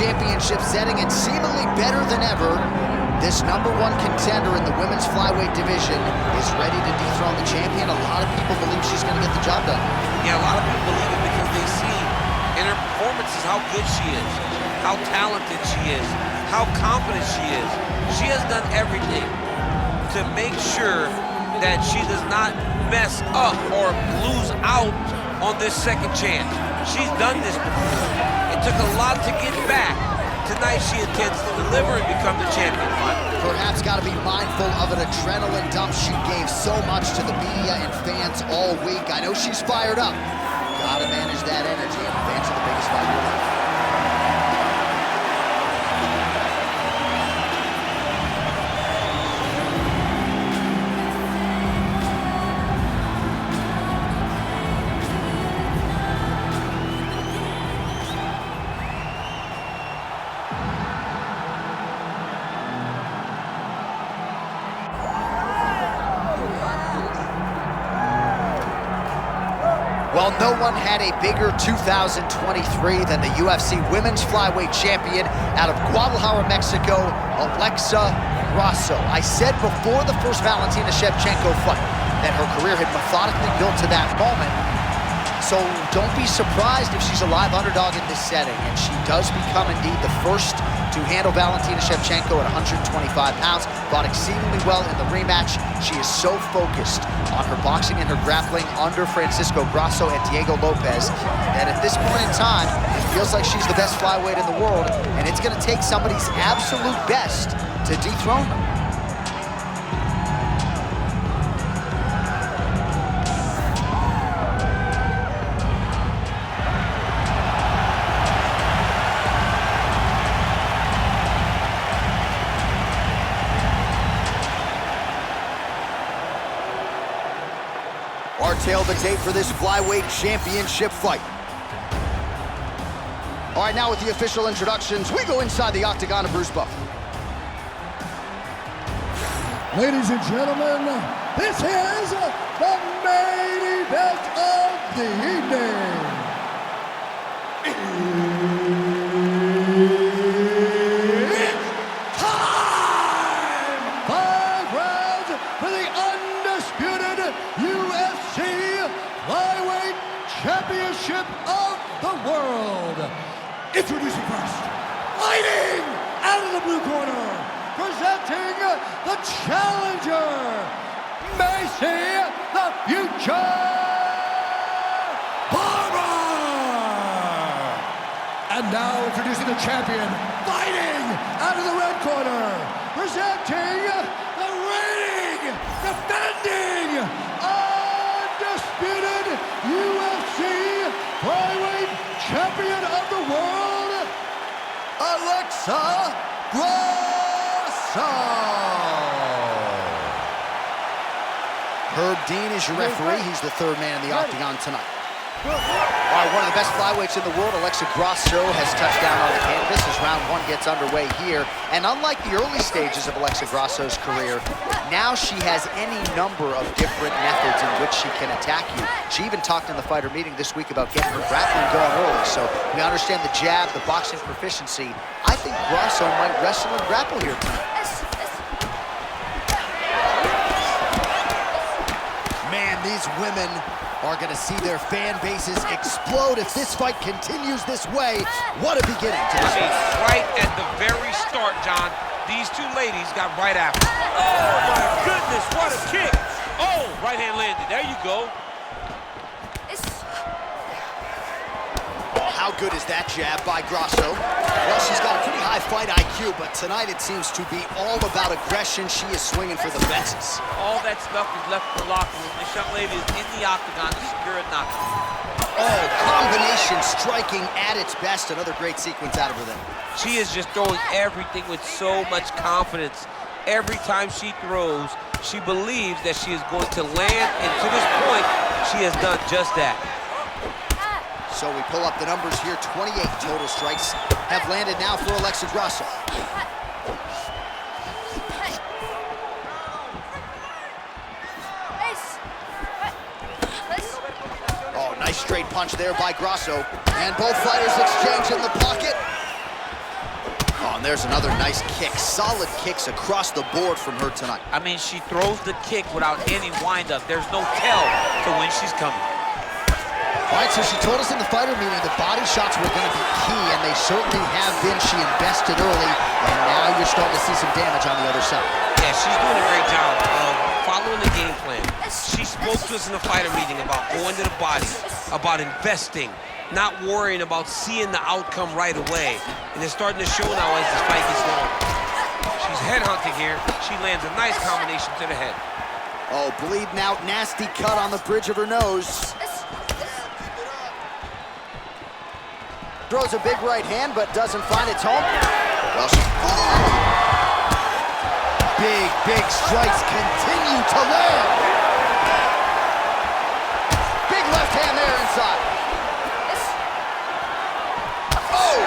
championship setting, and seemingly better than ever, this #1 contender in the women's flyweight division is ready to dethrone the champion. A lot of people believe she's going to get the job done. Yeah, a lot of people believe it because they see in her performances how good she is, how talented she is, how confident she is. She has done everything to make sure that she does not mess up or lose out on this second chance. She's done this before. It took a lot to get back. Tonight she intends to deliver and become the champion. Perhaps got to be mindful of an adrenaline dump. She gave so much to the media and fans all week. I know she's fired up. Got to manage that energy in advance of the biggest fight of your life. Well, no one had a bigger 2023 than the UFC Women's Flyweight Champion out of Guadalajara, Mexico, Alexa Grasso. I said before the first Valentina Shevchenko fight that her career had methodically built to that moment. So don't be surprised if she's a live underdog in this setting, and she does become indeed the first to handle Valentina Shevchenko at 125 pounds. Fought exceedingly well in the rematch. She is so focused on her boxing and her grappling under Francisco Grasso and Diego Lopez that at this point in time, it feels like she's the best flyweight in the world, and it's going to take somebody's absolute best to dethrone her. Our tail the tape for this flyweight championship fight. All right, now with the official introductions, we go inside the octagon of Bruce Buffer. Ladies and gentlemen, this is the main event of the evening. It's time! 5 rounds for the undisputed UFC Flyweight Championship of the world. Introducing first, fighting out of the blue corner, presenting the challenger, Maycee the Future Barber. And now introducing the champion, fighting out of the red corner, presenting the reigning, defending, undisputed UFC Flyweight Champion of the world, Alexa Grasso. Herb Dean is your referee. He's the third man in the octagon tonight. All right, one of the best flyweights in the world, Alexa Grasso, has touched down on the canvas as round 1 gets underway here. And unlike the early stages of Alexa Grasso's career, now she has any number of different methods in which she can attack you. She even talked in the fighter meeting this week about getting her grappling going early. So we understand the jab, the boxing proficiency. I think Grasso might wrestle and grapple here tonight. Man, these women are going to see their fan bases explode if this fight continues this way. What a beginning to this fight. Right at the very start, John, these two ladies got right after. Oh, my goodness, what a kick. Oh, right hand landed. There you go. How good is that jab by Grasso? Well, she's got a pretty high fight IQ, but tonight it seems to be all about aggression. She is swinging for the fences. All that stuff is left in the locker room. This young lady is in the octagon to secure a knockout. Oh, combination striking at its best. Another great sequence out of her then. She is just throwing everything with so much confidence. Every time she throws, she believes that she is going to land, and to this point, she has done just that. So we pull up the numbers here. 28 total strikes have landed now for Alexa Grasso. Oh, nice straight punch there by Grasso. And both fighters exchange in the pocket. Oh, and there's another nice kick. Solid kicks across the board from her tonight. I mean, she throws the kick without any wind-up. There's no tell to when she's coming. All right, so she told us in the fighter meeting the body shots were going to be key, and they certainly have been. She invested early, and now you're starting to see some damage on the other side. Yeah, she's doing a great job of following the game plan. She spoke to us in the fighter meeting about going to the body, about investing, not worrying about seeing the outcome right away. And it's starting to show now as this fight gets long. She's headhunting here. She lands a nice combination to the head. Oh, bleeding out, nasty cut on the bridge of her nose. Throws a big right hand, but doesn't find its home. Well, big strikes continue to land. Big left hand there inside. Oh!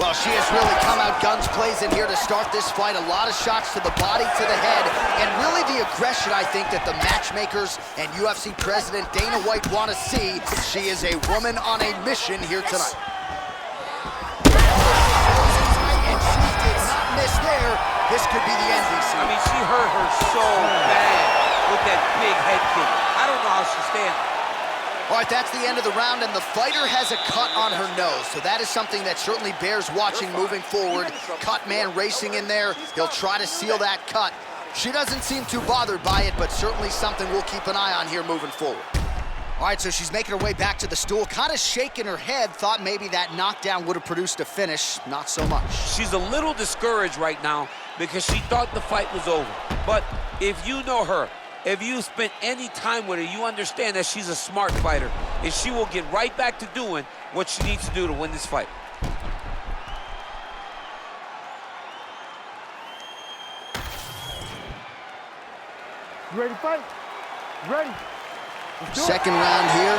Well, she has really come out guns blazing here to start this fight. A lot of shots to the body, to the head, and really the aggression, I think, that the matchmakers and UFC President Dana White want to see. She is a woman on a mission here tonight. And she did not miss there. This could be the end, DC. I mean, she hurt her so bad with that big head kick. I don't know how she's standing. All right, that's the end of the round, and the fighter has a cut on her nose, so that is something that certainly bears watching moving forward. Cut man racing in there. He'll try to seal that cut. She doesn't seem too bothered by it, but certainly something we'll keep an eye on here moving forward. All right, so she's making her way back to the stool, kind of shaking her head, thought maybe that knockdown would have produced a finish. Not so much. She's a little discouraged right now because she thought the fight was over. But if you know her, if you spent any time with her, you understand that she's a smart fighter, and she will get right back to doing what she needs to do to win this fight. You ready to fight? You ready? Second round here.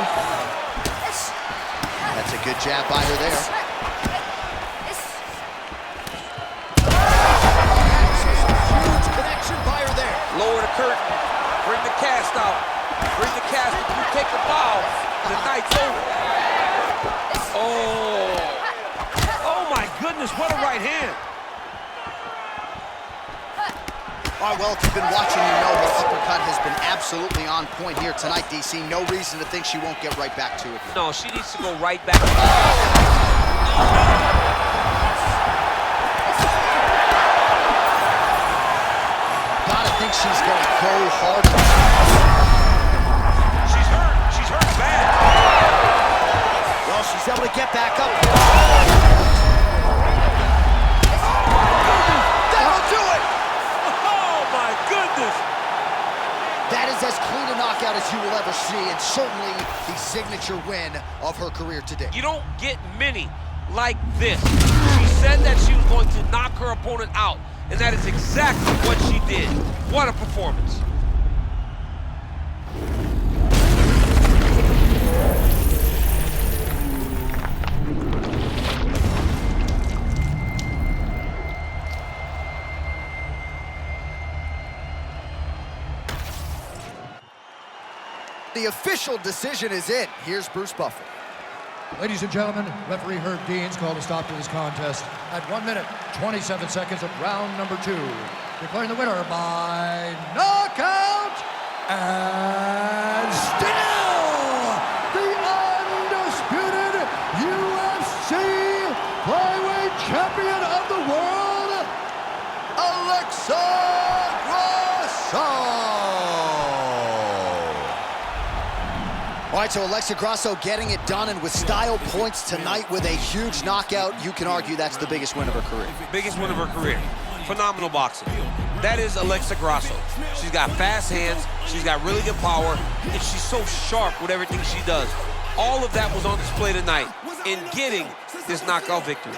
That's a good jab by her there. Huge connection by her there. Lower the curtain. Bring the cast out. Bring the cast. If you take the bow, the night's over. Oh. Oh, my goodness. What a right hand. All right, well, if you've been watching, you know her uppercut has been absolutely on point here tonight, DC. No reason to think she won't get right back to it. No, she needs to go right back. Gotta think she's gonna go hard. She's hurt. She's hurt bad. Well, she's able to get back up. That'll do it! Oh, my goodness. That is as clean a knockout as you will ever see, and certainly the signature win of her career today. You don't get many like this. She said that she was going to knock her opponent out, and that is exactly what she did. What a performance. The official decision is in. Here's Bruce Buffer. Ladies and gentlemen, referee Herb Deans called a stop to this contest at 1 minute, 27 seconds of round number 2. Declaring the winner by knockout, and still the undisputed UFC flyweight champion of the world, Alexa Grasso. All right, so Alexa Grasso getting it done, and with style points tonight with a huge knockout. You can argue that's the biggest win of her career. Biggest win of her career. Phenomenal boxing. That is Alexa Grasso. She's got fast hands, she's got really good power, and she's so sharp with everything she does. All of that was on display tonight in getting this knockout victory.